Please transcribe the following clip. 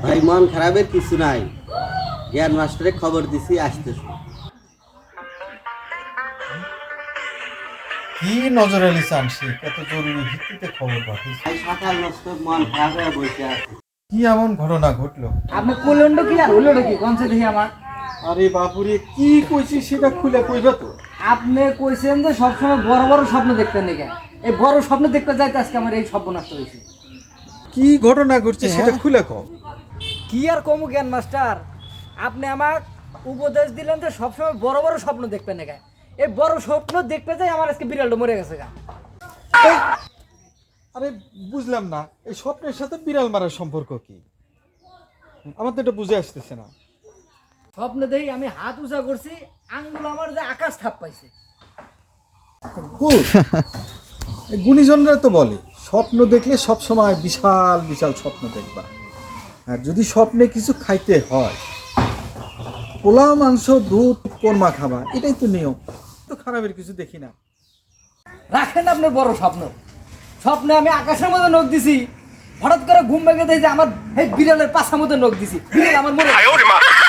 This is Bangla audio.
ভাই মন খারাপের কিছু নাই, জ্ঞান মাস্টারে খবর দিছি আসতেছে। কি নজর আলী চানছি এত জরুরি ভিত্তিতে খবর পাঠিয়েছি? ভাই সকাল নষ্ট মন খারাপ হয়ে বসে আছে। কি এমন ঘটনা ঘটলো? আপনি কইলেন কি আর হইলো কি কোনছে দেখি আমার। আরে বাপুরে কি কইছি সেটা খুলে কইবা তো। আপনি কইছেন যে সবসময় বড় বড় স্বপ্ন দেখতেন নাকি, এই বড় স্বপ্ন দেখতে যাইতে আজকে আমার এই স্বপ্ন নষ্ট হয়েছে। কি ঘটনা ঘটছে সেটা খুলে কও। কি আর কমু জ্ঞান মাস্টার, আপনি আমার উপদেশ দিলেন যে সবসময় বড় বড় স্বপ্ন দেখবেন নাকি, এই বড় স্বপ্ন দেখতে যাই আমার আজকে বিড়ালটা মরে গেছে গা। আরে বুঝলাম না এই স্বপ্নের সাথে বিড়াল মারার সম্পর্ক কি, আমার তো এটা বুঝে আসতেছে না। স্বপ্ন দেখি আমি হাত উঁচা করছি, আঙ্গুল আমার যে আকাশ থাপ পাইছে। গুণীজনরা তো বলে স্বপ্ন দেখলে সব সময় বিশাল বিশাল স্বপ্ন দেখবা, আর যদি স্বপ্নে কিছু খাইতে হয় পোলাও মাংস দুধ কোরমা খাবা, এটাই তো নিয়ম। তো খারাপের কিছু দেখি না। রাখেন আপনার বড় স্বপ্ন। স্বপ্নে আমি আকাশের মধ্যে নখ দিছি, হঠাৎ করে ঘুম ভেঙে দেখি যে আমার এই বিড়ালের পাছার মধ্যে নখ দিছি, বিড়াল আমার মরে গেছে।